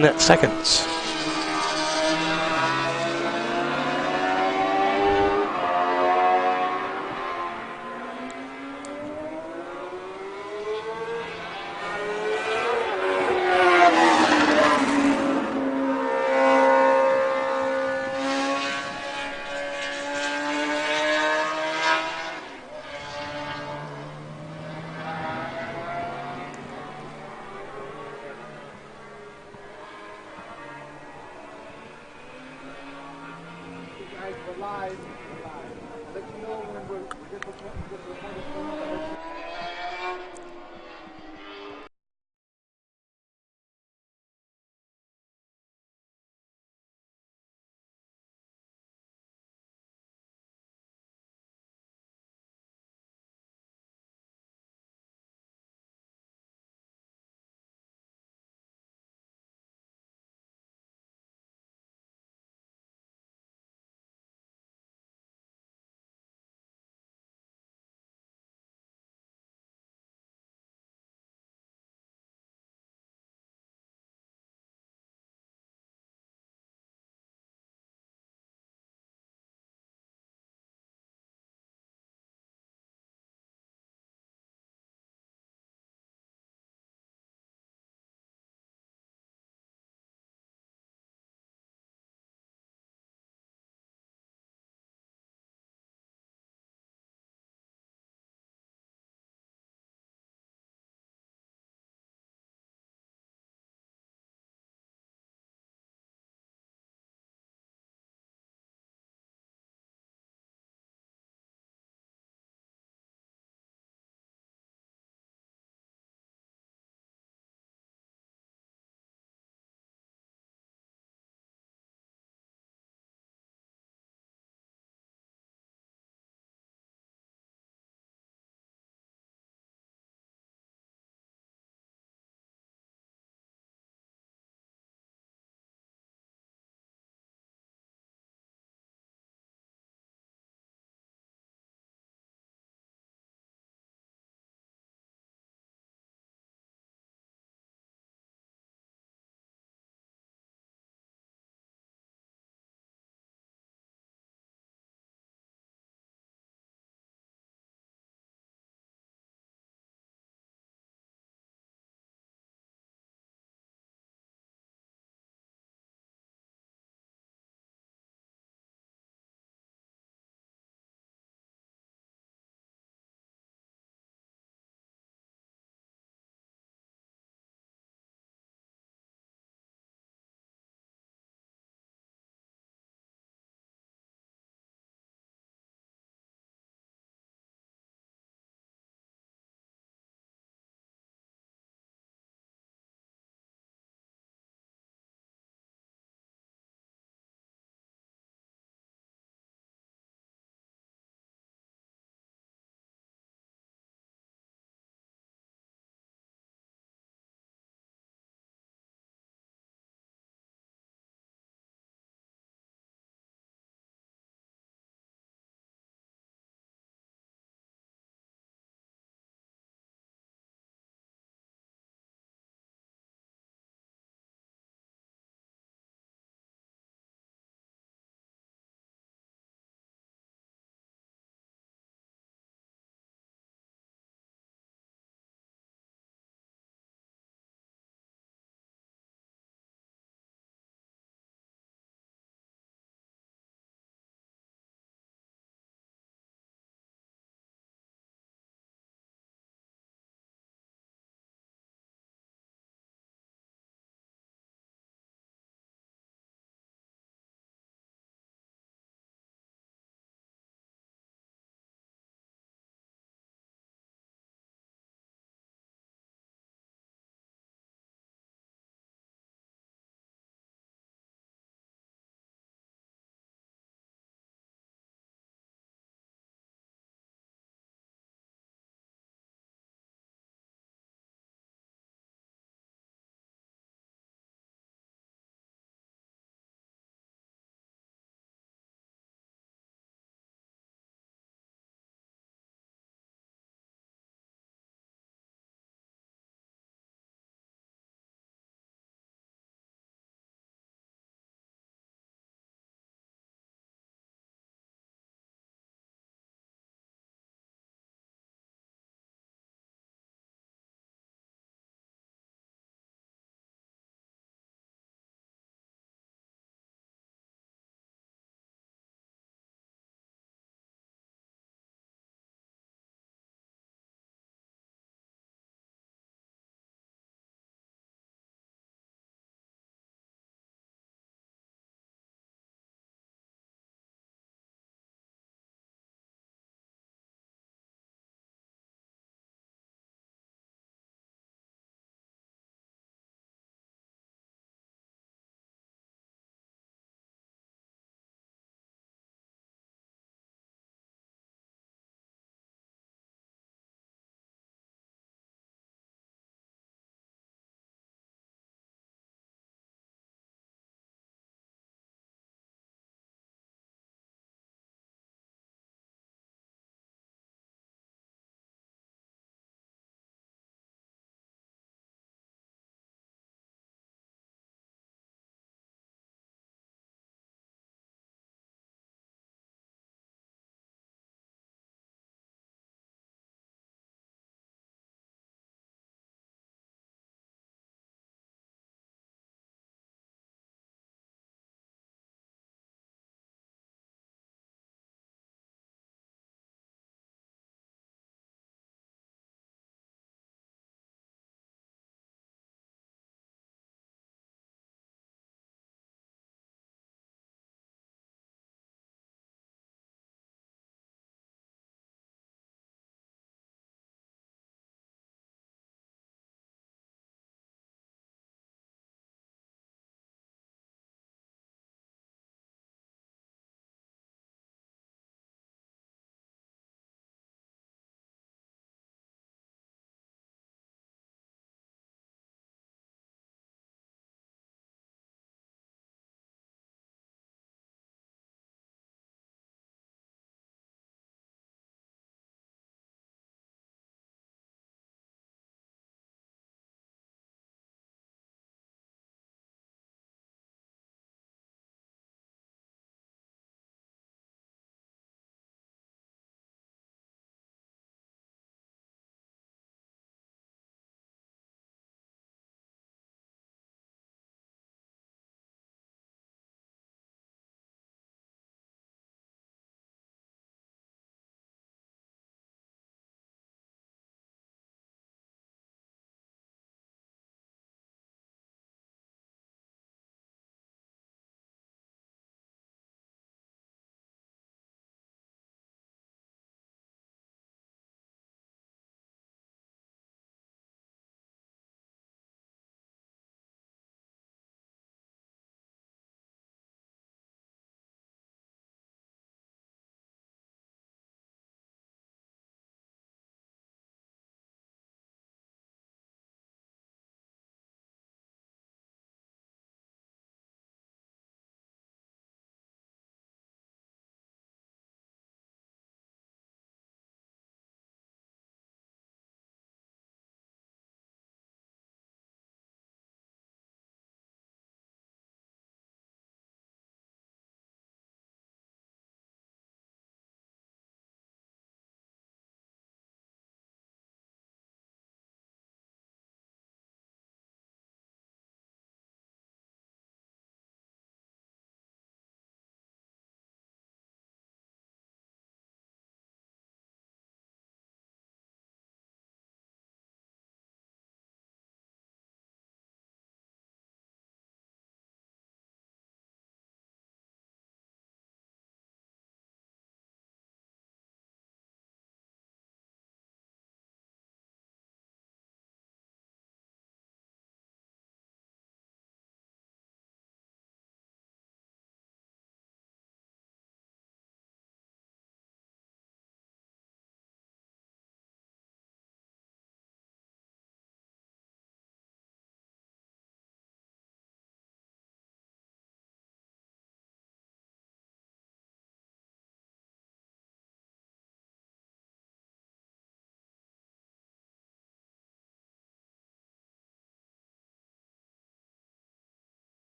15 seconds. We're live. I'll let you know when we get to the point of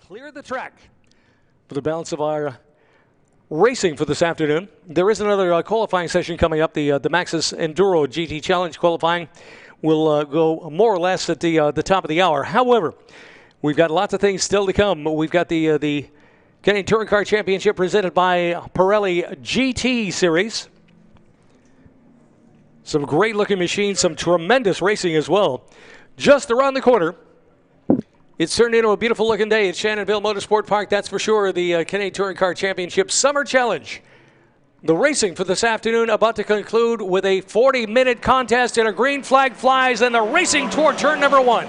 clear the track for the balance of our racing for this afternoon. There is another qualifying session coming up. The Maxxis Enduro GT Challenge qualifying will go more or less at the top of the hour. However, we've got lots of things still to come. We've got the Canadian Touring Car Championship presented by Pirelli GT Series. Some great-looking machines, some tremendous racing as well. Just around the corner, it's turned into a beautiful-looking day at Shannonville Motorsport Park, that's for sure. The Canadian Touring Car Championship Summer Challenge. The racing for this afternoon about to conclude with a 40-minute contest, and a green flag flies, and the racing toward turn number 1.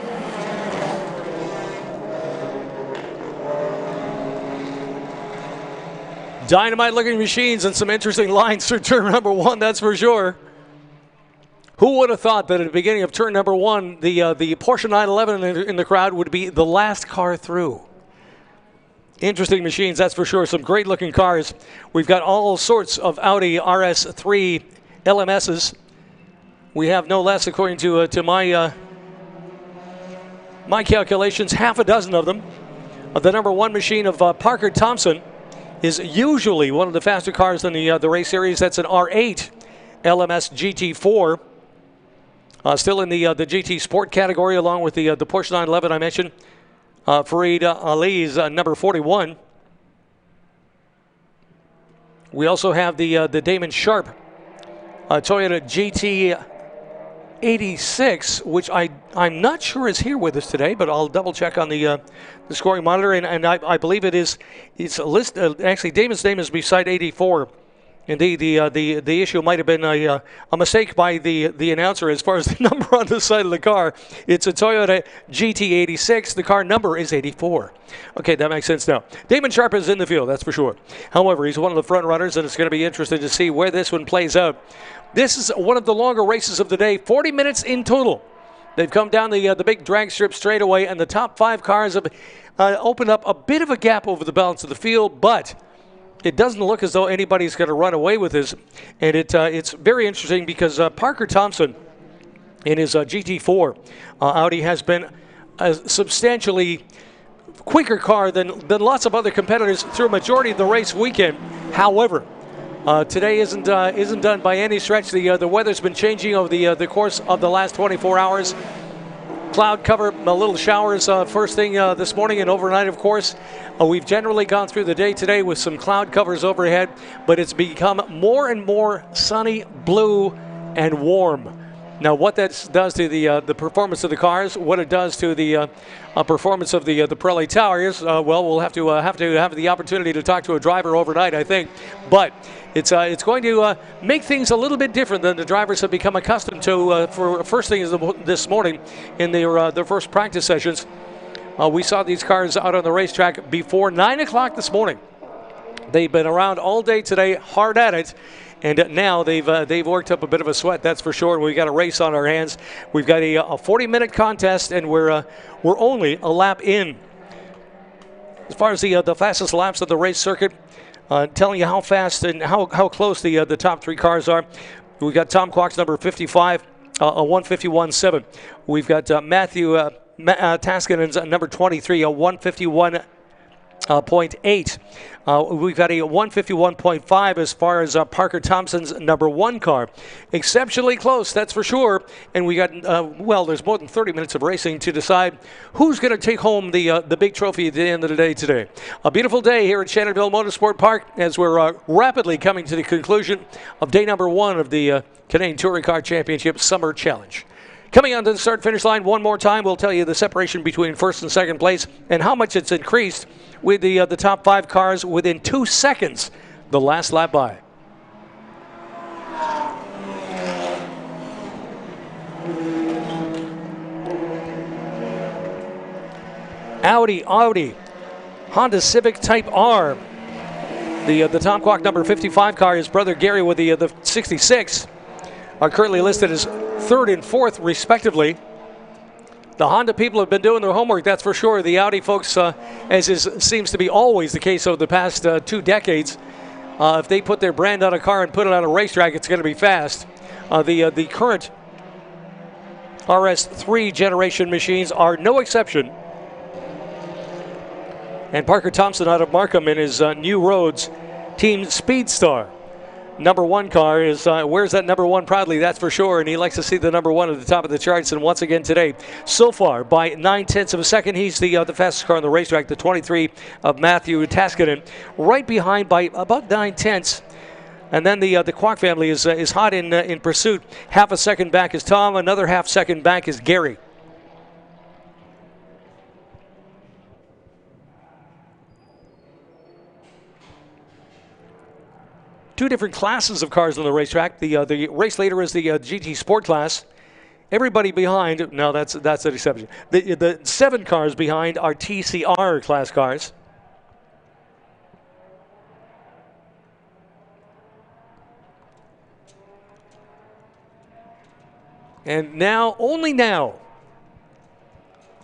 Dynamite-looking machines and some interesting lines through turn number 1, that's for sure. Who would have thought that at the beginning of turn number 1, the Porsche 911 in the crowd would be the last car through? Interesting machines, that's for sure. Some great-looking cars. We've got all sorts of Audi RS3 LMSs. We have no less, according to my calculations, half a dozen of them. The number 1 machine of Parker Thompson is usually one of the faster cars in the race series. That's an R8 LMS GT4. Still in the GT Sport category, along with the Porsche 911 I mentioned. Farid Ali's number 41. We also have the Damon Sharp Toyota GT86, which I'm not sure is here with us today, but I'll double check on the scoring monitor, and I believe it's listed. Actually, Damon's name is beside 84. Indeed, the issue might have been a mistake by the announcer as far as the number on the side of the car. It's a Toyota GT86. The car number is 84. Okay, that makes sense now. Damon Sharp is in the field, that's for sure. However, he's one of the front runners, and it's going to be interesting to see where this one plays out. This is one of the longer races of the day, 40 minutes in total. They've come down the big drag strip straightaway, and the top 5 cars have opened up a bit of a gap over the balance of the field, but it doesn't look as though anybody's going to run away with this. And it's very interesting because Parker Thompson in his GT4 Audi has been a substantially quicker car than lots of other competitors through a majority of the race weekend. However, today isn't done by any stretch. The weather's been changing over the course of the last 24 hours. Cloud cover, a little showers first thing this morning and overnight, of course. We've generally gone through the day today with some cloud covers overhead, but it's become more and more sunny, blue, and warm. Now, what that does to the performance of the cars, what it does to the performance of the Pirelli towers, well, we'll have to have the opportunity to talk to a driver overnight, I think. But it's going to make things a little bit different than the drivers have become accustomed to. For first thing is this morning in their first practice sessions, we saw these cars out on the racetrack before 9 o'clock this morning. They've been around all day today, hard at it. And now they've worked up a bit of a sweat, that's for sure. We've got a race on our hands. We've got a 40-minute contest, and we're only a lap in. As far as the fastest laps of the race circuit, telling you how fast and how close the top 3 cars are. We've got Tom Kwok's number 55, a 151.7. We've got Matthew Taskinen's number 23, a 151.8. We've got a 151.5 as far as Parker Thompson's number 1 car. Exceptionally close, that's for sure. And we got, well, there's more than 30 minutes of racing to decide who's going to take home the big trophy at the end of the day today. A beautiful day here at Shannonville Motorsport Park as we're rapidly coming to the conclusion of day number 1 of the Canadian Touring Car Championship Summer Challenge. Coming onto the start-finish line one more time, we'll tell you the separation between first and second place and how much it's increased with the top 5 cars within 2 seconds the last lap by. Audi, Honda Civic Type R. The Tom Kwok number 55 car, his brother Gary with the 66, are currently listed as 3rd and 4th respectively. The Honda people have been doing their homework, that's for sure. The Audi folks, seems to be always the case over the past 2 decades, if they put their brand on a car and put it on a racetrack, it's going to be fast. The current RS3 generation machines are no exception. And Parker Thompson out of Markham in his New Roads Team Speedstar. Number 1 car is wears that number 1 proudly, that's for sure, and he likes to see the number 1 at the top of the charts. And once again today, so far by 9/10 of a second, he's the fastest car on the racetrack, the 23 of Matthew Taskinen, right behind by about 9/10. And then the Kwok family is hot in pursuit. Half a second back is Tom, another half second back is Gary. Two different classes of cars on the racetrack. The race leader is the GT Sport class. Everybody behind, no, that's an exception. The 7 cars behind are TCR class cars. And now, only now,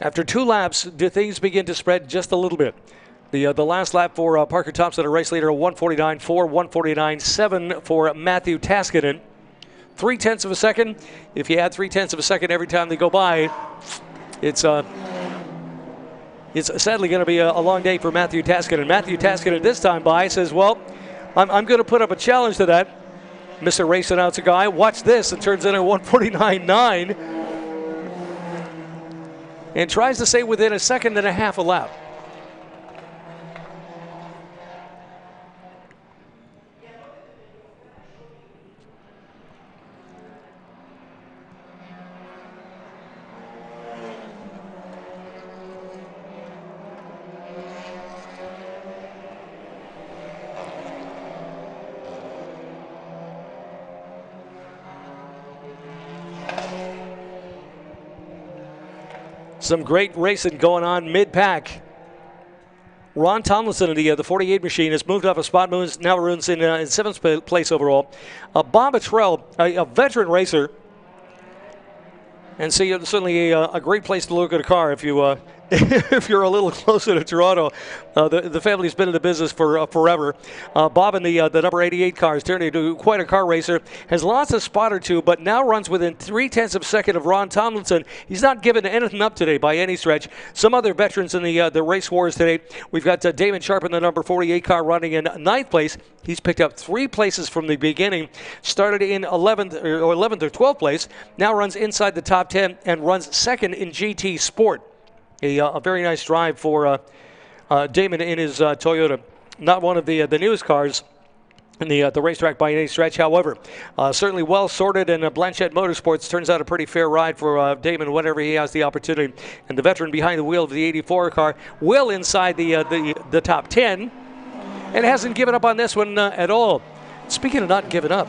after 2 laps, do things begin to spread just a little bit. The last lap for Parker Thompson, a race leader, 149.4, 149.7 for Matthew Taskinen. 0.3 of a second. If you add 0.3 of a second every time they go by, it's sadly going to be a long day for Matthew Taskinen. Matthew Taskinen this time by says, well, I'm going to put up a challenge to that. Mr. Race Announcer guy, watch this. It turns in a 149.9 and tries to stay within 1.5 seconds a lap. Some great racing going on mid-pack. Ron Tomlinson of the 48 machine has moved up a spot, now runs in 7th place overall. Bob Attrell, a veteran racer, and see, certainly a great place to look at a car if you if you're a little closer to Toronto. The family's been in the business for forever. Bob in the number 88 car has turned into quite a car racer. Has lost a spot or two, but now runs within 0.3 of a second of Ron Tomlinson. He's not giving anything up today by any stretch. Some other veterans in the race wars today. We've got Damon Sharp in the number 48 car running in 9th place. He's picked up 3 places from the beginning. Started in 11th or 12th place. Now runs inside the top 10 and runs 2nd in GT Sport. A very nice drive for Damon in his Toyota. Not one of the newest cars in the racetrack by any stretch. However, certainly well sorted, and Blanchette Motorsports turns out a pretty fair ride for Damon whenever he has the opportunity. And the veteran behind the wheel of the 84 car, well inside the top 10, and hasn't given up on this one at all. Speaking of not giving up,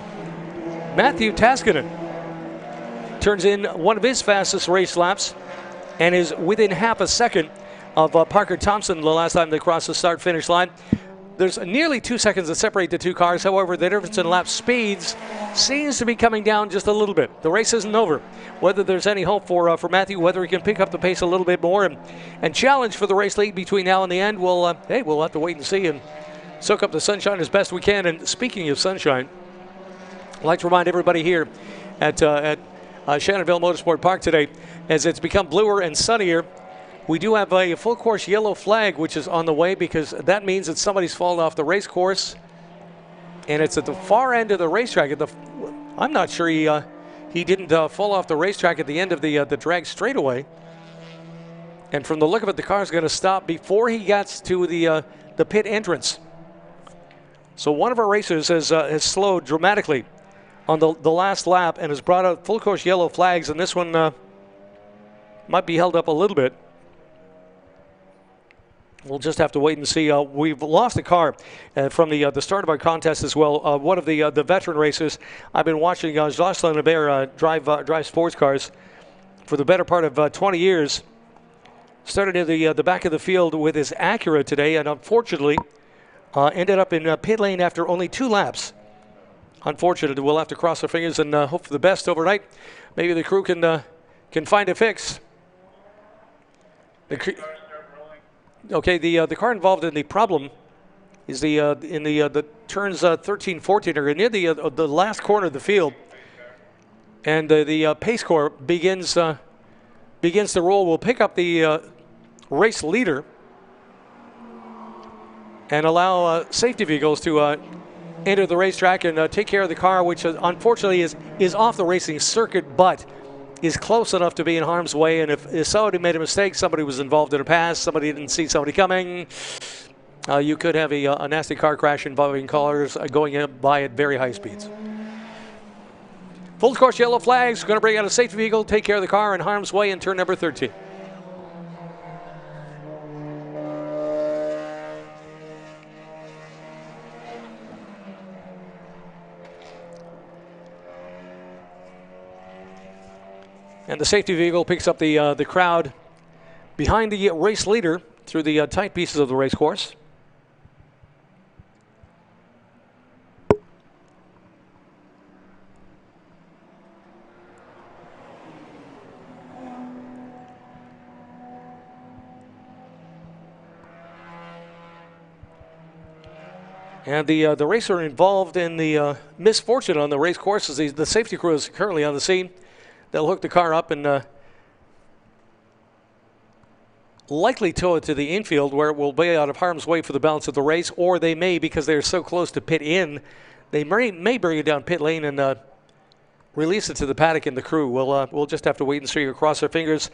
Matthew Taskinen turns in one of his fastest race laps and is within 0.5 second of Parker Thompson the last time they crossed the start-finish line. There's nearly 2 seconds that separate the two cars. However, the difference in lap speeds seems to be coming down just a little bit. The race isn't over. Whether there's any hope for Matthew, whether he can pick up the pace a little bit more and challenge for the race lead between now and the end, we'll have to wait and see and soak up the sunshine as best we can. And speaking of sunshine, I'd like to remind everybody here at Shannonville Motorsport Park today, as it's become bluer and sunnier, we do have a full course yellow flag which is on the way, because that means that somebody's fallen off the race course, and it's at the far end of the racetrack. I'm not sure he didn't fall off the racetrack at the end of the drag straightaway. And from the look of it, the car is going to stop before he gets to the pit entrance. So one of our racers has slowed dramatically on the last lap and has brought out full course yellow flags, and this one might be held up a little bit. We'll just have to wait and see. We've lost a car from the start of our contest as well. One of the veteran racers. I've been watching Jocelyn Hebert drive sports cars for the better part of 20 years. Started in the back of the field with his Acura today, and unfortunately ended up in pit lane after only 2 laps. Unfortunate. We'll have to cross our fingers and hope for the best overnight. Maybe the crew can find a fix. Okay, the car involved in the problem is in the turns 13, 14 are near the last corner of the field, and the pace car begins to roll. We'll pick up the race leader and allow safety vehicles to enter the racetrack and take care of the car, which unfortunately is off the racing circuit, but is close enough to be in harm's way. And if somebody made a mistake, somebody was involved in a pass, somebody didn't see somebody coming, you could have a nasty car crash involving cars going by at very high speeds. Full course yellow flags, going to bring out a safety vehicle, take care of the car in harm's way in turn number 13. And the safety vehicle picks up the crowd behind the race leader through the tight pieces of the race course. And the racer involved in the misfortune on the race course is the safety crew is currently on the scene. They'll hook the car up and likely tow it to the infield where it will be out of harm's way for the balance of the race, or they may, because they're so close to pit in, they may bring it down pit lane and release it to the paddock and the crew. We'll just have to wait and see or cross our fingers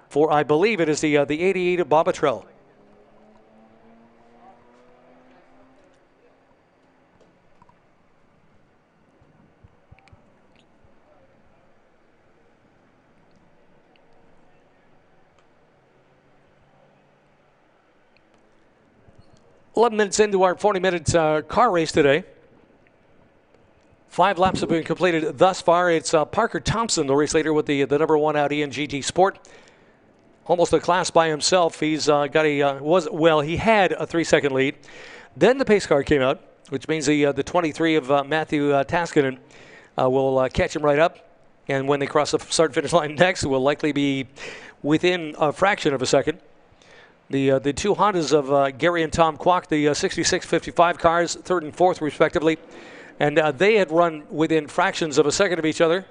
for, I believe it is the 88 of Bobatrell. $11 minutes into our 40-minute car race today. 5 laps have been completed thus far. It's Parker Thompson, the race leader with the number 1 Audi and GT Sport. Almost a class by himself. He's got he had a 3-second lead. Then the pace car came out, which means the 23 of Matthew Taskinen will catch him right up. And when they cross the start-finish line next, will likely be within a fraction of a second. The two Hondas of Gary and Tom Kwok, the 66-55 cars, 3rd and 4th respectively, and they had run within fractions of a second of each other.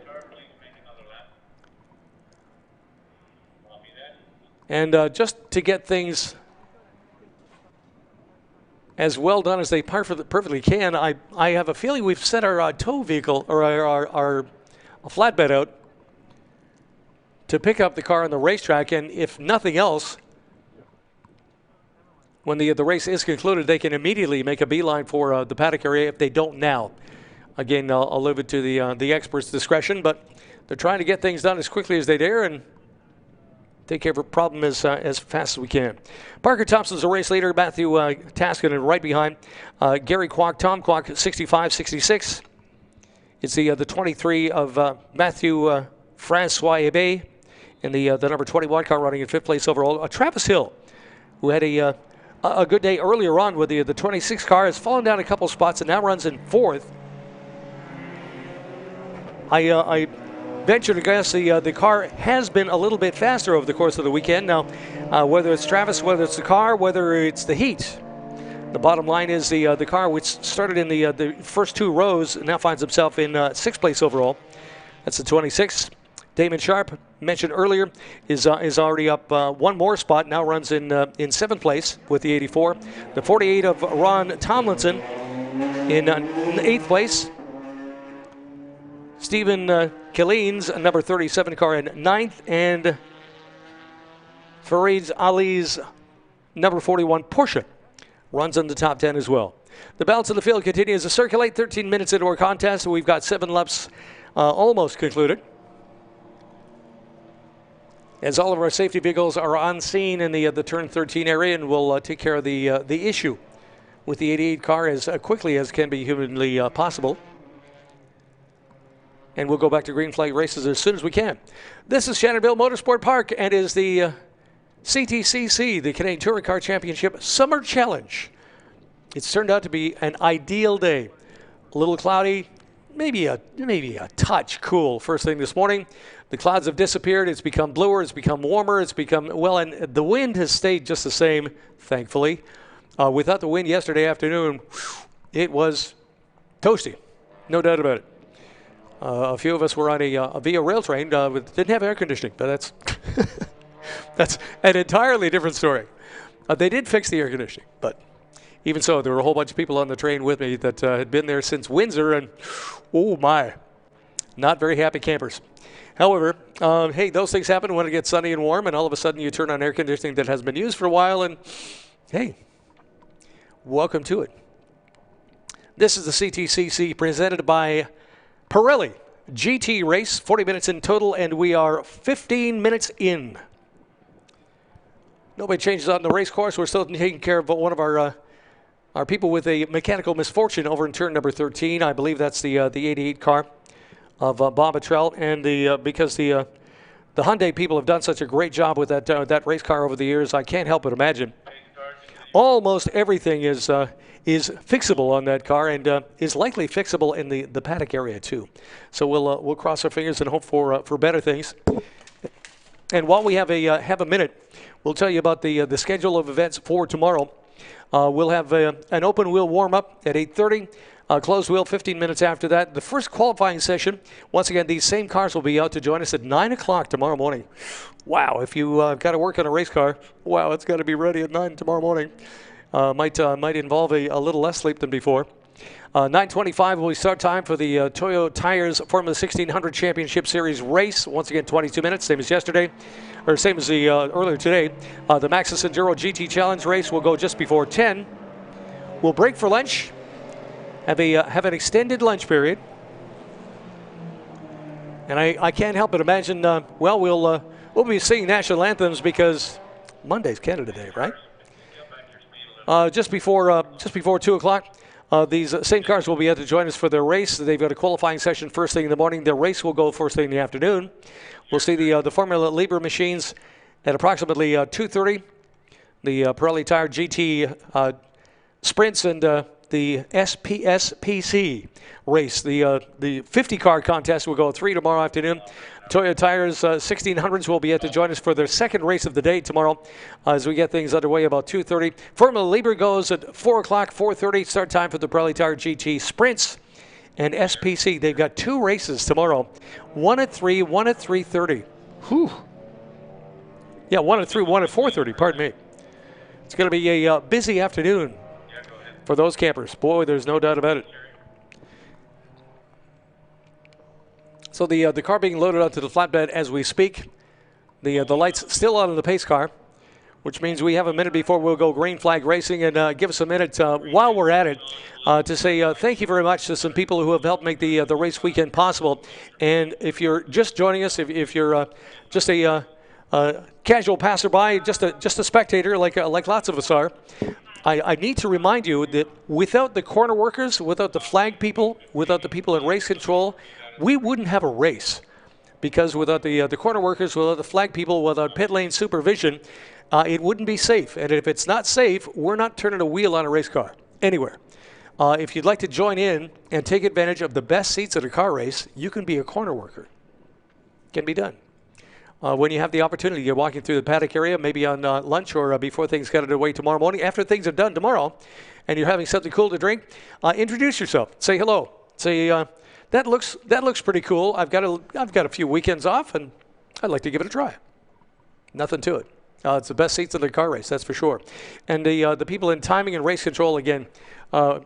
And just to get things as well done as they perfectly can, I have a feeling we've set our tow vehicle or our flatbed out to pick up the car on the racetrack, and if nothing else, when the race is concluded, they can immediately make a beeline for the paddock area if they don't now. Again, I'll leave it to the experts' discretion, but they're trying to get things done as quickly as they dare and take care of a problem as fast as we can. Parker Thompson's the race leader. Matthew Taskinen right behind. Gary Kwok, Tom Kwok, 65-66. It's the 23 of Matthew Francois Hébé in the number 21 car running in 5th place overall. Travis Hill, who had a good day earlier on with the 26 car, has fallen down a couple spots and now runs in 4th. I venture to guess the car has been a little bit faster over the course of the weekend. Now, whether it's Travis, whether it's the car, whether it's the heat, the bottom line is the car, which started in the first 2 rows, now finds himself in 6th place overall. That's the 26. Damon Sharp, mentioned earlier, is already up 1 more spot, now runs in 7th place with the 84. The 48 of Ron Tomlinson in 8th place. Stephen Killeen's number 37 car in 9th, and Fareed Ali's number 41 Porsche runs in the top 10 as well. The balance of the field continues to circulate. 13 minutes into our contest, we've got 7 laps almost concluded, as all of our safety vehicles are on scene in the turn 13 area, and we'll take care of the issue with the 88 car as quickly as can be humanly possible. And we'll go back to green flag races as soon as we can. This is Shannonville Motorsport Park, and is the CTCC, the Canadian Touring Car Championship Summer Challenge. It's turned out to be an ideal day. A little cloudy, maybe a touch cool first thing this morning. The clouds have disappeared. It's become bluer. It's become warmer. It's become, well, and the wind has stayed just the same, thankfully. Without the wind yesterday afternoon, it was toasty, no doubt about it. A few of us were on a Via rail train didn't have air conditioning, but that's that's an entirely different story. They did fix the air conditioning, but even so, there were a whole bunch of people on the train with me that had been there since Windsor, and oh my, not very happy campers. However, hey, those things happen when it gets sunny and warm, and all of a sudden you turn on air conditioning that has been used for a while, and hey, welcome to it. This is the CTCC presented by Pirelli GT race, 40 minutes in total, and we are 15 minutes in. Nobody changes on the race course. We're still taking care of one of our people with a mechanical misfortune over in turn number 13. I believe that's the 88 car of Bob Attrell, and because the Hyundai people have done such a great job with that race car over the years, I can't help but imagine almost everything is fixable on that car, and is likely fixable in the paddock area too. So we'll cross our fingers and hope for better things. And while we have a minute, we'll tell you about the schedule of events for tomorrow. We'll have an open wheel warm up at 8:30. Closed wheel 15 minutes after that. The first qualifying session, once again, these same cars will be out to join us at 9 o'clock tomorrow morning. Wow, if you got to work on a race car, wow, it's got to be ready at 9 tomorrow morning. Might involve a little less sleep than before. 9:25 will be start time for the Toyo Tires Formula 1600 Championship Series race. Once again, 22 minutes, same as yesterday, or same as the earlier today. The Maxxis Enduro GT Challenge race will go just before 10. We'll break for lunch. Have an extended lunch period, and I can't help but imagine. Well, we'll be singing national anthems because Monday's Canada Day, right? Just before 2 o'clock, these same cars will be able to join us for their race. They've got a qualifying session first thing in the morning. Their race will go first thing in the afternoon. We'll see the Formula Libre machines at approximately 2:30. The Pirelli Tire GT sprints and the SPSPC race. The 50 car contest will go at 3 tomorrow afternoon. Toyo Tires 1600s will be able to join us for their second race of the day tomorrow as we get things underway about 2:30. Formula Libre goes at 4 o'clock, 4:30. Start time for the Pirelli Tire GT sprints and SPC. They've got 2 races tomorrow. One at 3, one at 3:30. Whew. Yeah, one at 3, one at 4:30, pardon me. It's going to be a busy afternoon for those campers. Boy, there's no doubt about it. So the car being loaded onto the flatbed as we speak. The lights still on in the pace car, which means we have a minute before we'll go green flag racing, and give us a minute while we're at it to say thank you very much to some people who have helped make the race weekend possible. And if you're just joining us, if you're just a casual passerby, just a spectator like lots of us are, I need to remind you that without the corner workers, without the flag people, without the people in race control, we wouldn't have a race. Because without the corner workers, without the flag people, without pit lane supervision, it wouldn't be safe. And if it's not safe, we're not turning a wheel on a race car anywhere. If you'd like to join in and take advantage of the best seats at a car race, you can be a corner worker. Can be done. When you have the opportunity, you're walking through the paddock area, maybe on lunch or before things get underway tomorrow morning. After things are done tomorrow, and you're having something cool to drink, introduce yourself. Say hello. Say that looks pretty cool. I've got a few weekends off, and I'd like to give it a try. Nothing to it. It's the best seats in the car race, that's for sure. And the people in timing and race control, again, a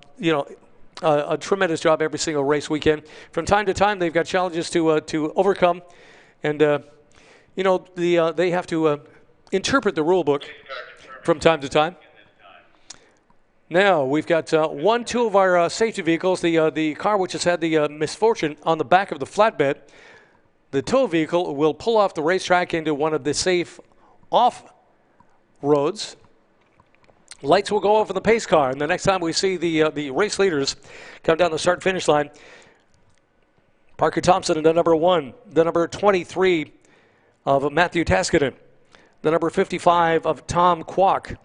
tremendous job every single race weekend. From time to time, they've got challenges to overcome, and they have to interpret the rule book from time to time. Now, we've got 2 of our safety vehicles. The car which has had the misfortune on the back of the flatbed, the tow vehicle will pull off the racetrack into one of the safe off roads. Lights will go off in the pace car, and the next time we see the race leaders come down the start-finish line, Parker Thompson in the number 1, the number 23 of Matthew Taskinen, the number 55 of Tom Kwok.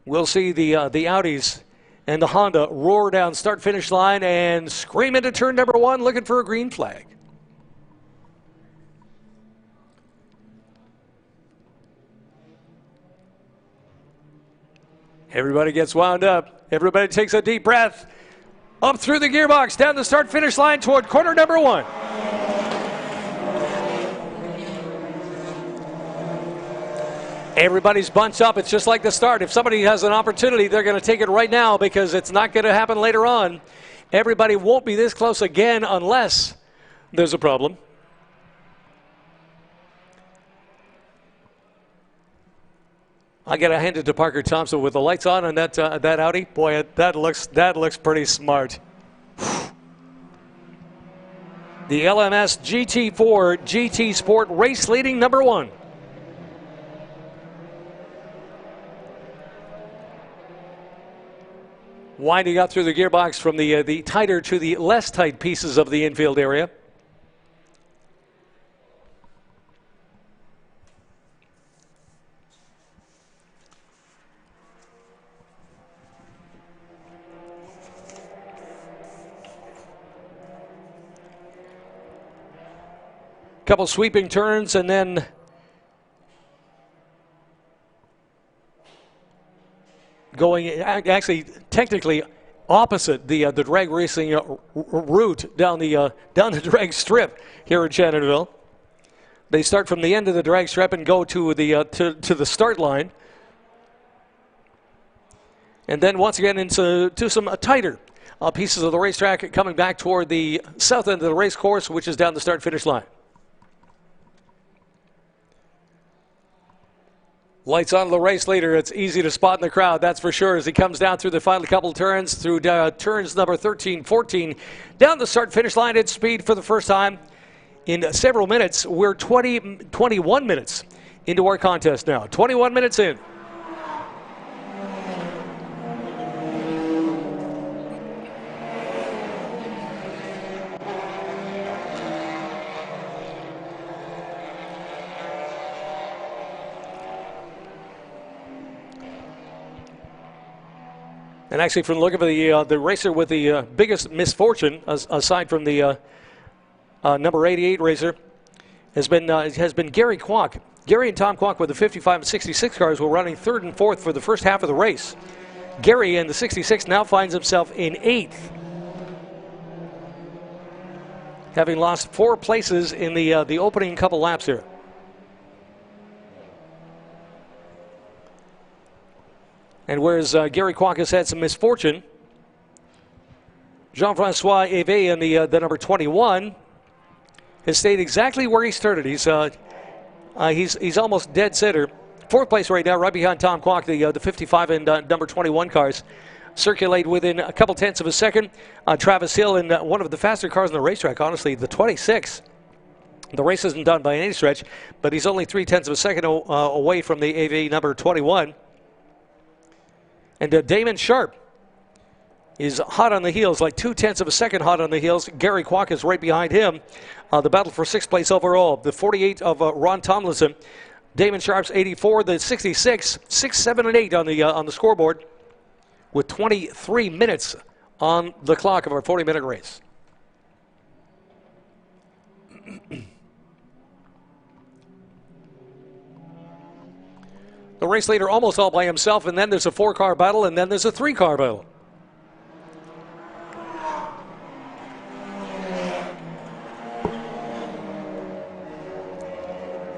We'll see the Audis and the Honda roar down start-finish line and scream into turn number 1 looking for a green flag. Everybody gets wound up. Everybody takes a deep breath. Up through the gearbox, down the start-finish line toward corner number 1. Everybody's bunched up. It's just like the start. If somebody has an opportunity, they're going to take it right now because it's not going to happen later on. Everybody won't be this close again unless there's a problem. I got to hand it to Parker Thompson with the lights on that Audi. Boy, that looks pretty smart. The LMS GT4 GT Sport race leading number 1. Winding up through the gearbox from the tighter to the less tight pieces of the infield area. Couple sweeping turns and then going actually technically opposite the drag racing route down the drag strip here in Shannonville. They start from the end of the drag strip and go to the to the start line, and then once again into some tighter pieces of the racetrack, coming back toward the south end of the race course, which is down the start-finish line. Lights on the race leader. It's easy to spot in the crowd, that's for sure, as he comes down through the final couple turns, through turns number 13, 14, down the start-finish line at speed for the first time in several minutes. We're 21 minutes into our contest now. 21 minutes in. And actually, from the look of the racer with the biggest misfortune, aside from the number 88 racer, has been Gary Kwok. Gary and Tom Kwok with the 55 and 66 cars were running 3rd and 4th for the first half of the race. Gary in the 66 now finds himself in 8th, having lost 4 places in the opening couple laps here. And whereas Gary Kwok has had some misfortune, Jean-Francois Eve in the number 21 has stayed exactly where he started. He's almost dead center. 4th place right now, right behind Tom Kwok. The 55 and number 21 cars circulate within a couple tenths of a second. Travis Hill in one of the faster cars on the racetrack, honestly, the 26. The race isn't done by any stretch, but he's only 3/10 of a second away from the AV number 21. And Damon Sharp is hot on the heels, like 2/10 of a second hot on the heels. Gary Kwok is right behind him. The battle for 6th place overall. The 48 of Ron Tomlinson. Damon Sharp's 84. The 66, 6, 7, and 8 on the scoreboard, with 23 minutes on the clock of our 40-minute race. The race leader almost all by himself, and then there's a 4-car battle, and then there's a 3-car battle.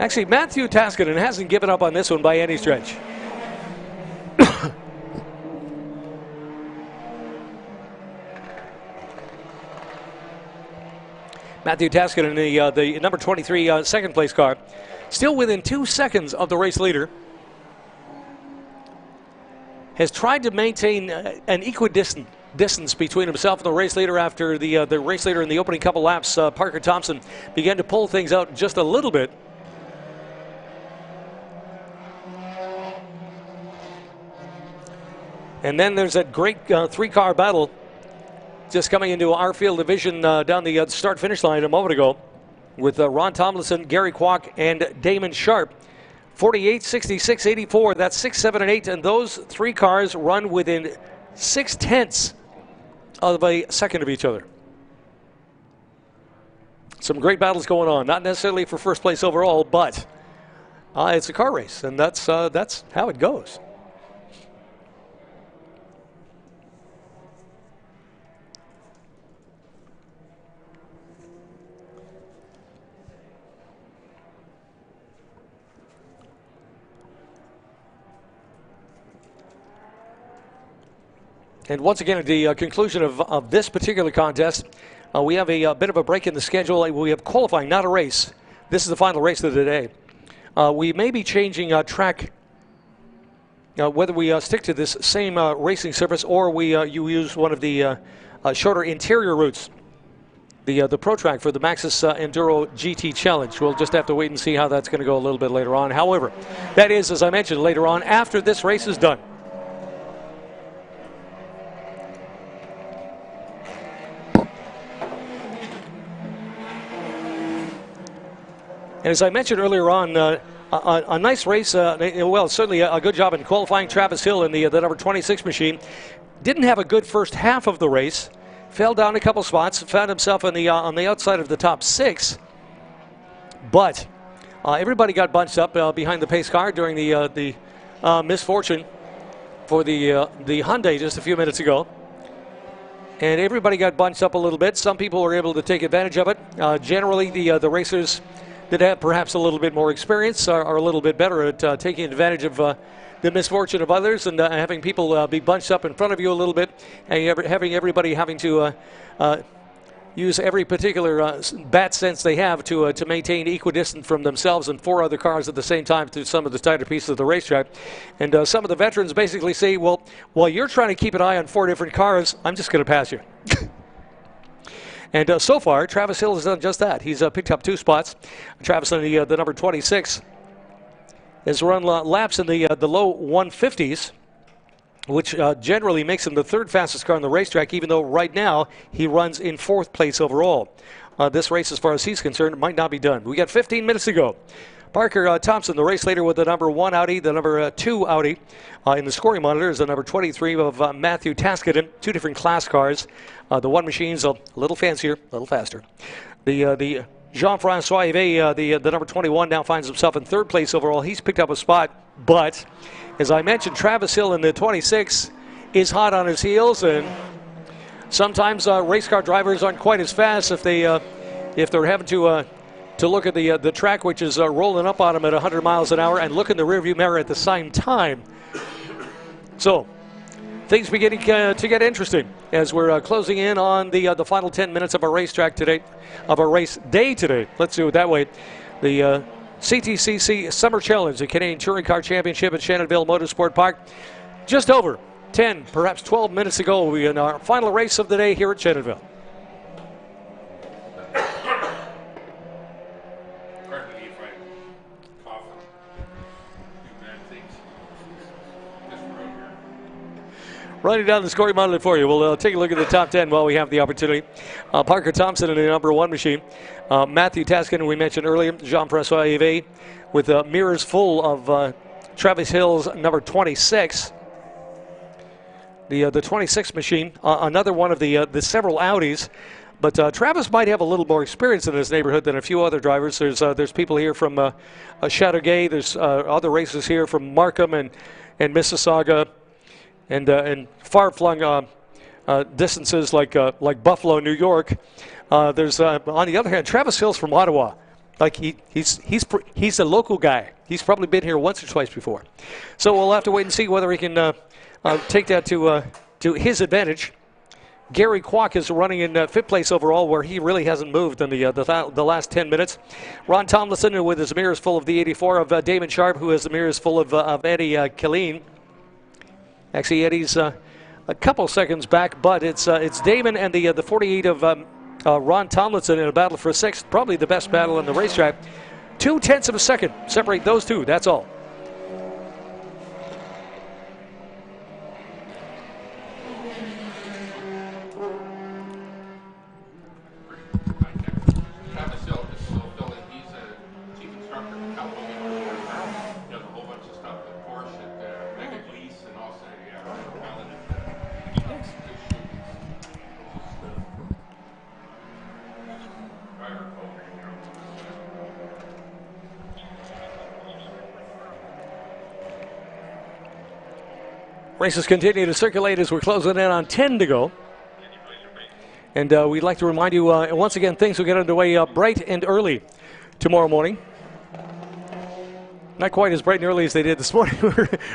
Actually, Matthew Taskinen hasn't given up on this one by any stretch. Matthew Taskinen, the number 23 second place car, still within 2 seconds of the race leader, has tried to maintain an equidistant distance between himself and the race leader after the race leader in the opening couple laps, Parker Thompson, began to pull things out just a little bit. And then there's that great 3-car battle just coming into our field division down the start-finish line a moment ago with Ron Tomlinson, Gary Kwok, and Damon Sharp. 48, 66, 84, that's 6, 7, and 8, and those 3 cars run within 6/10 of a second of each other. Some great battles going on, not necessarily for first place overall, but it's a car race, and that's how it goes. And once again, at the conclusion of this particular contest, we have a bit of a break in the schedule. We have qualifying, not a race. This is the final race of the day. We may be changing track, whether we stick to this same racing surface or you use one of the shorter interior routes, the Pro Track for the Maxxis Enduro GT Challenge. We'll just have to wait and see how that's going to go a little bit later on. However, that is, as I mentioned, later on after this race is done. And as I mentioned earlier on, a nice race, well, certainly a good job in qualifying. Travis Hill in the number 26 machine. Didn't have a good first half of the race. Fell down a couple spots, found himself on the outside of the top 6. But everybody got bunched up behind the pace car during the misfortune for the Hyundai just a few minutes ago. And everybody got bunched up a little bit. Some people were able to take advantage of it. Generally, the racers that have perhaps a little bit more experience are a little bit better at taking advantage of the misfortune of others and having people be bunched up in front of you a little bit, and having everybody having to use every particular bat sense they have to maintain equidistant from themselves and 4 other cars at the same time through some of the tighter pieces of the racetrack. And some of the veterans basically say, well, while you're trying to keep an eye on 4 different cars, I'm just going to pass you. And so far, Travis Hill has done just that. He's picked up 2 spots. Travis on the number 26 has run laps in the low 150s, which generally makes him the 3rd fastest car on the racetrack, even though right now he runs in 4th place overall. This race, as far as he's concerned, might not be done. We got 15 minutes to go. Parker Thompson, the race leader with the number 1 Audi, the number 2 Audi. In the scoring monitor is the number 23 of Matthew Taskinen, 2 different class cars. The one machine's a little fancier, a little faster. The Jean-Francois Yves, the number 21, now finds himself in 3rd place overall. He's picked up a spot, but as I mentioned, Travis Hill in the 26 is hot on his heels, and sometimes race car drivers aren't quite as fast if they're having to look at the track, which is rolling up on them at 100 miles an hour, and look in the rearview mirror at the same time. So things beginning to get interesting as we're closing in on the final 10 minutes of our racetrack today, of our race day today. Let's do it that way. The CTCC Summer Challenge, the Canadian Touring Car Championship at Shannonville Motorsport Park. Just over 10, perhaps 12 minutes ago, we in our final race of the day here at Shannonville. Running down the scoring monitor for you. We'll take a look at the top 10 while we have the opportunity. Parker Thompson in the number 1 machine. Matthew Taskin, we mentioned earlier. Jean-Francois Yves with mirrors full of Travis Hill's number 26. The 26 machine, another one of the several Audis. But Travis might have a little more experience in this neighborhood than a few other drivers. There's people here from Chateauguay. There's other racers here from Markham and Mississauga. And far-flung distances like Buffalo, New York. There's on the other hand, Travis Hill's from Ottawa. Like he's a local guy. He's probably been here once or twice before. So we'll have to wait and see whether he can take that to his advantage. Gary Kwok is running in 5th place overall, where he really hasn't moved in the last 10 minutes. Ron Tomlinson with his mirrors full of the 84 of Damon Sharp, who has the mirrors full of Eddie Killeen. Actually, Eddie's a couple seconds back, but it's Damon and the 48 of Ron Tomlinson in a battle for 6th. Probably the best battle on the racetrack. 0.2 of a second separate those two. That's all. Races continue to circulate as we're closing in on 10 to go. And we'd like to remind you, once again, things will get underway bright and early tomorrow morning. Not quite as bright and early as they did this morning.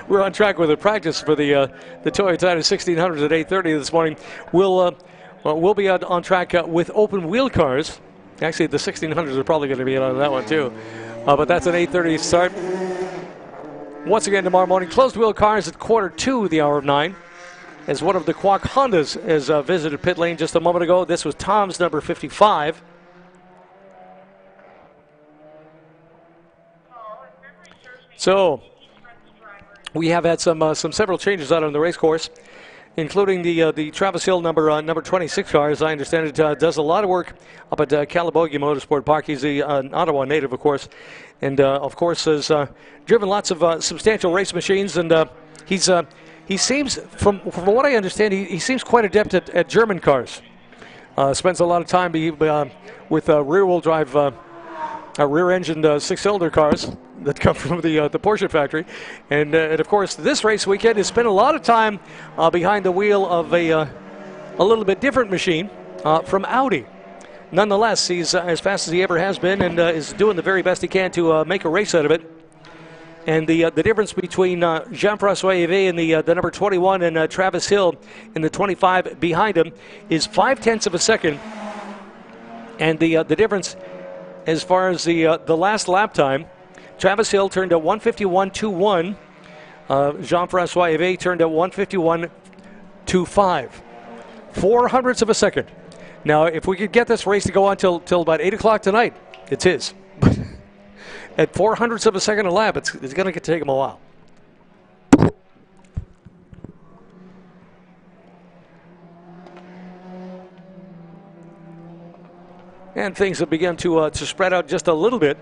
We're on track with a practice for the Toyota 1600s at 8:30 this morning. We'll be on track with open wheel cars. Actually, the 1600s are probably going to be on that one too. But that's an 8:30 start. Once again tomorrow morning, closed wheel cars at 1:45, the hour of 9. As one of the Quack Hondas has visited pit lane just a moment ago. This was Tom's number 55. So we have had some several changes out on the race course, including the Travis Hill number 26 car. As I understand it, does a lot of work up at Calabogie Motorsport Park. He's an Ottawa native, of course, and of course has driven lots of substantial race machines. And he seems, from what I understand, he seems quite adept at German cars. Spends a lot of time with rear-wheel drive, rear-engined six-cylinder cars that come from the Porsche factory. And of course, this race weekend has spent a lot of time behind the wheel of a little bit different machine from Audi. Nonetheless, he's as fast as he ever has been and is doing the very best he can to make a race out of it. And the difference between Jean-François Yvé in the number 21 and Travis Hill in the 25 behind him is 0.5 of a second. And the difference as far as the last lap time, Travis Hill turned at 1:51.21. Jean-François Yvé turned at 1:51.25. 0.04 of a second. Now, if we could get this race to go on till about 8 o'clock tonight, it's his. At 0.04 of a second a lap, it's going to take him a while. And things have begun to spread out just a little bit.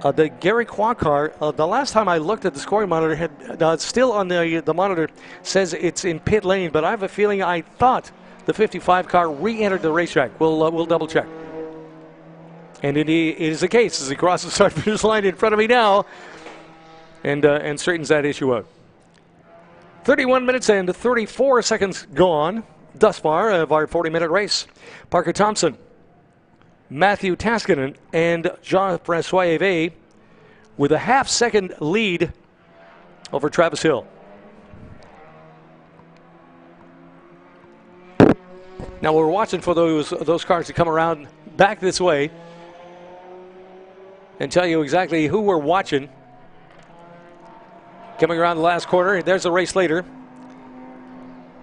The Gary Quack car, the last time I looked at the scoring monitor, had still on the monitor says it's in pit lane, but I have a feeling I thought the 55 car re-entered the racetrack. We'll double check. And it is the case as he crosses the start finish line in front of me now, and straightens that issue out. 31 minutes and 34 seconds gone thus far of our 40-minute race. Parker Thompson, Matthew Taskinen, and Jean-François Yvé with a half-second lead over Travis Hill. Now we're watching for those cars to come around back this way and tell you exactly who we're watching. Coming around the last corner, there's a race leader.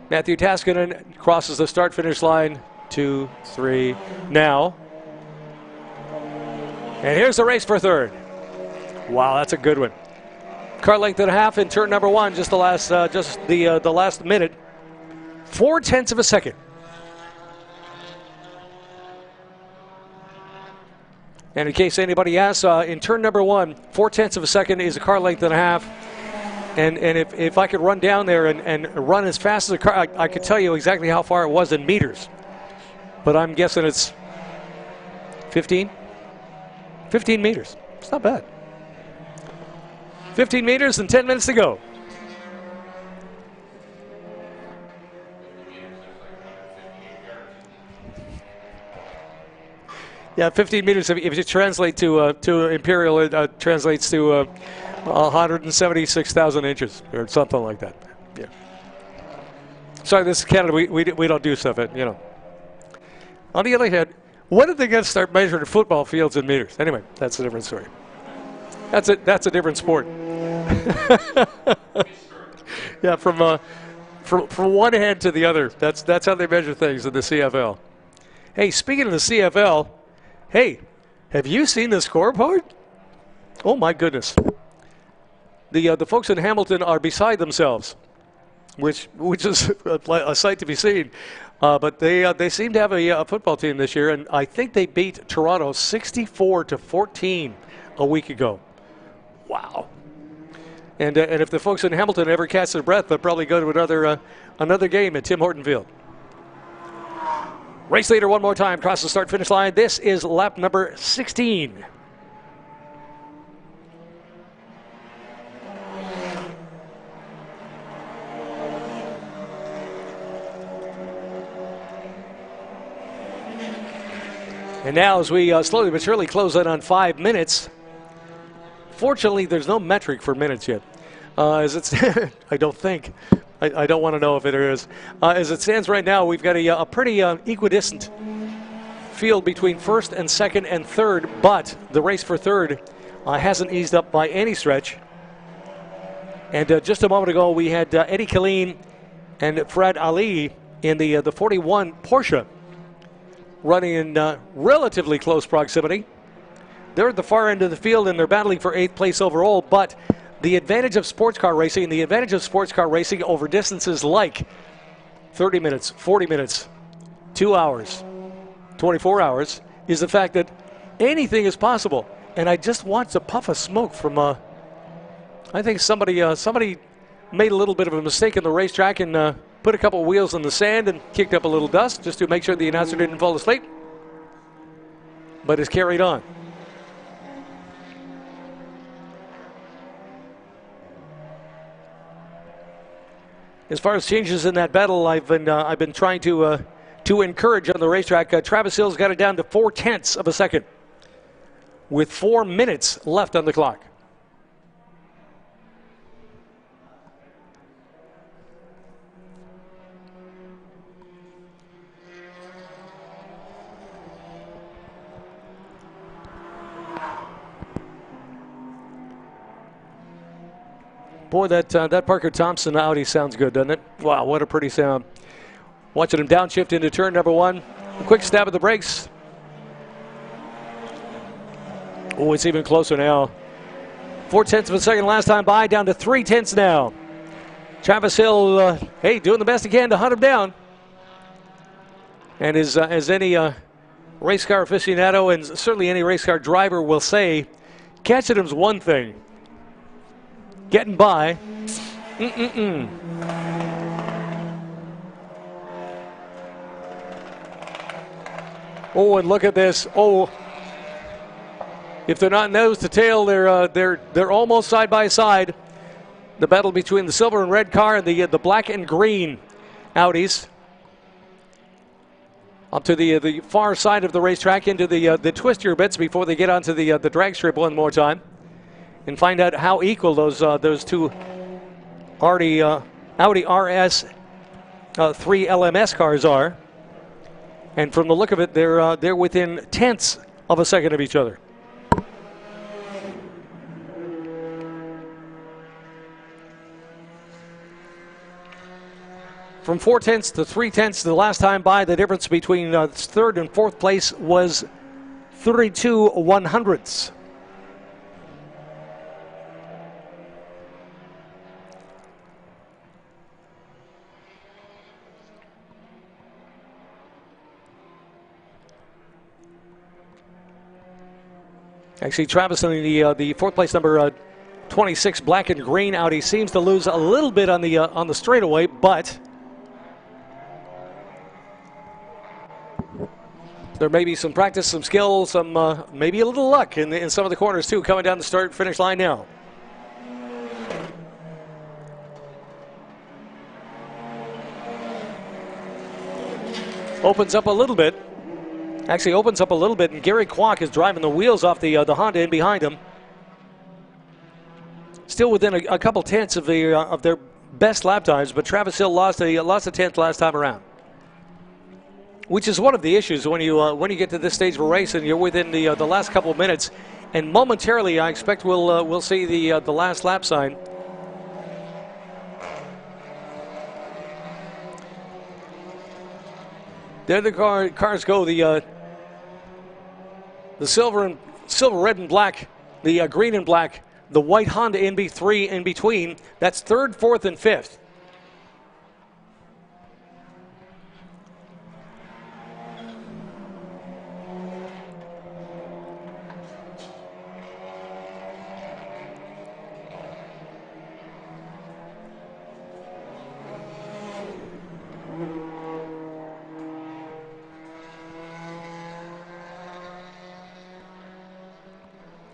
Matthew Taskinen crosses the start-finish line. 2, 3, now. And here's the race for third. Wow, that's a good one. Car length and a half in turn number 1, just the last minute. 0.4 of a second. And in case anybody asks, in turn number 1, 0.4 of a second is a car length and a half. And if I could run down there and run as fast as a car, I could tell you exactly how far it was in meters. But I'm guessing it's 15? 15 meters. It's not bad. 15 meters and 10 minutes to go. Yeah, 15 meters, if you translate to imperial, it translates to 176,000 inches or something like that. Yeah. Sorry, this is Canada. We don't do stuff, On the other hand, when are they going to start measuring football fields in meters? Anyway, that's a different story. That's a different sport. Yeah, from one hand to the other. That's how they measure things in the CFL. Hey, speaking of the CFL, hey, have you seen the scoreboard? Oh my goodness. The folks in Hamilton are beside themselves, which is a sight to be seen. But they seem to have a football team this year, and I think they beat Toronto 64-14 a week ago. Wow. And if the folks in Hamilton ever catch their breath, they'll probably go to another game at Tim Horton Field. Race leader one more time, across the start-finish line. This is lap number 16. And now as we slowly but surely close in on 5 minutes, Fortunately, there's no metric for minutes yet. As it's, I don't think. I don't want to know if it is. As it stands right now, we've got a pretty equidistant field between first and second and third, but the race for third hasn't eased up by any stretch. And just a moment ago, we had Eddie Killeen and Fred Ali in the 41 Porsche running in relatively close proximity. They're at the far end of the field and they're battling for 8th place overall, but the advantage of sports car racing, the advantage of sports car racing over distances like 30 minutes, 40 minutes, 2 hours, 24 hours, is the fact that anything is possible. And I just watched a puff of smoke from, I think somebody made a little bit of a mistake in the racetrack and put a couple of wheels in the sand and kicked up a little dust just to make sure the announcer didn't fall asleep. But it's carried on. As far as changes in that battle, I've been trying to encourage on the racetrack. Travis Hill's got it down to 0.4 of a second, with 4 minutes left on the clock. Boy, that Parker Thompson Audi sounds good, doesn't it? Wow, what a pretty sound. Watching him downshift into turn number 1. A quick stab at the brakes. Oh, it's even closer now. 0.4 of a second last time by, down to 0.3 now. Travis Hill, hey, doing the best he can to hunt him down. And as any race car aficionado and certainly any race car driver will say, catching him's one thing. Getting by, Oh, and look at this. Oh, if they're not nose to tail, they're almost side by side. The battle between the silver and red car and the black and green Audis. Up to the far side of the racetrack into the twistier bits before they get onto the drag strip one more time. And find out how equal those two Audi RS 3 LMS cars are. And from the look of it, they're within 0.1 of a second of each other. From 0.4 to 0.3 the last time by, the difference between third and fourth place was 32 100ths. Actually, Travis in the fourth place number 26 black and green Audi seems to lose a little bit on the straightaway, but there may be some practice, some skill, some maybe a little luck in some of the corners too, coming down the start-finish line now. Opens up a little bit. Actually opens up a little bit, and Gary Kwok is driving the wheels off the Honda in behind him. Still within a couple tenths of their best lap times, but Travis Hill lost a tenth last time around, which is one of the issues when you get to this stage of a race and you're within the last couple of minutes. And momentarily, I expect we'll see the last lap sign. There the cars go. The silver, red, and black, the green and black, the white Honda NB3 in between. That's third, fourth, and fifth.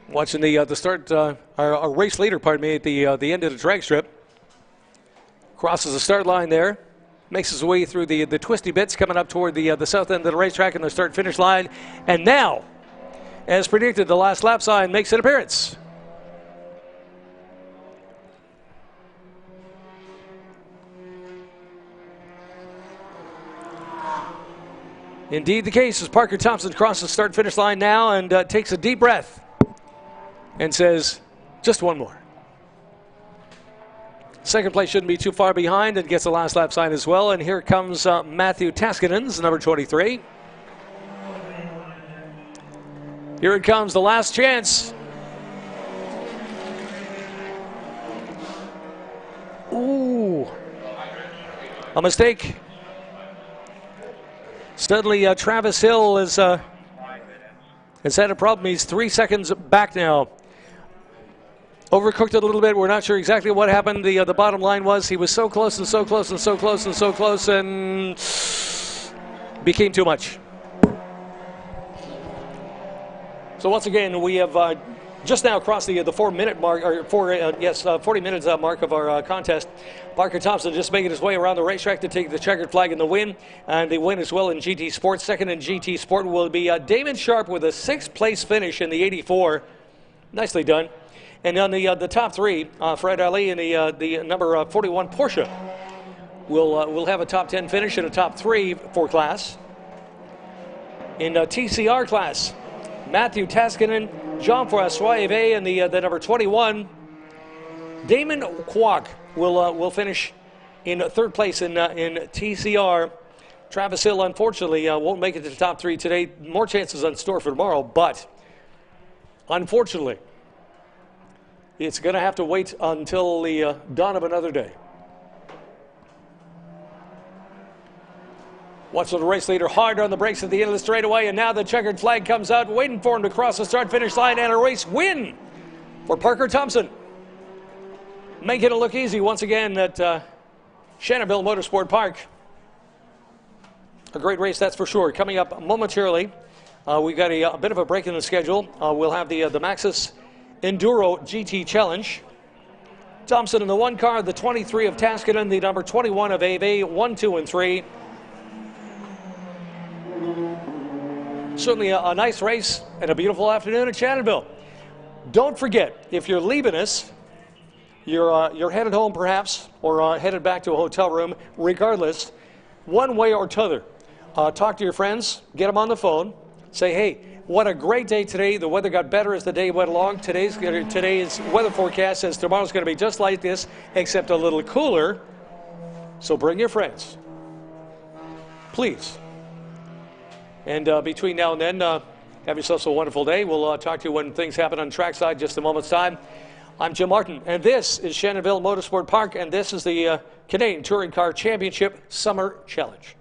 Watching the start, our race leader, pardon me, at the end of the drag strip. Crosses the start line there. Makes his way through the twisty bits coming up toward the south end of the racetrack and the start-finish line. And now, as predicted, the last lap sign makes an appearance. Indeed the case as Parker Thompson crosses the start-finish line now and takes a deep breath and says, just one more. Second place shouldn't be too far behind and gets the last lap sign as well. And here comes Matthew Taskinen's number 23. Here it comes, the last chance. Ooh, a mistake. Suddenly, Travis Hill has had a problem. He's 3 seconds back now. Overcooked it a little bit. We're not sure exactly what happened. The bottom line was he was so close and so close and so close and so close and became too much. So once again, we have just now crossed the 4-minute mark, or 40 minutes mark of our contest. Parker Thompson just making his way around the racetrack to take the checkered flag in the win, and the win as well in GT Sport. Second in GT Sport will be Damon Sharp with a 6th place finish in the 84. Nicely done. And on the top 3, Fred Ali in the number 41 Porsche will have a top 10 finish and a top 3 for class. In TCR class, Matthew Taskinen, Jean-François Yves, and the number 21, Damon Kwok will finish in 3rd place in TCR. Travis Hill, unfortunately, won't make it to the top 3 today. More chances on store for tomorrow, but unfortunately, it's going to have to wait until the dawn of another day. Watching the race leader hard on the brakes at the end of the straightaway, and now the checkered flag comes out, waiting for him to cross the start-finish line, and a race win for Parker Thompson. Making it look easy once again at Shannonville Motorsport Park. A great race, that's for sure. Coming up momentarily, we've got a bit of a break in the schedule. We'll have the Maxxis Enduro GT Challenge. Thompson in the 1 car, the 23 of Taskinen, the number 21 of AV, 1, 2, and 3. Certainly a nice race and a beautiful afternoon at Shannonville. Don't forget, if you're leaving us, you're headed home perhaps, or headed back to a hotel room, regardless, one way or t'other, talk to your friends, get them on the phone, say, hey, what a great day today. The weather got better as the day went along. Today's weather forecast says tomorrow's going to be just like this, except a little cooler. So bring your friends, please. And between now and then, have yourselves a wonderful day. We'll talk to you when things happen on trackside just a moment's time. I'm Jim Martin, and this is Shannonville Motorsport Park, and this is the Canadian Touring Car Championship Summer Challenge.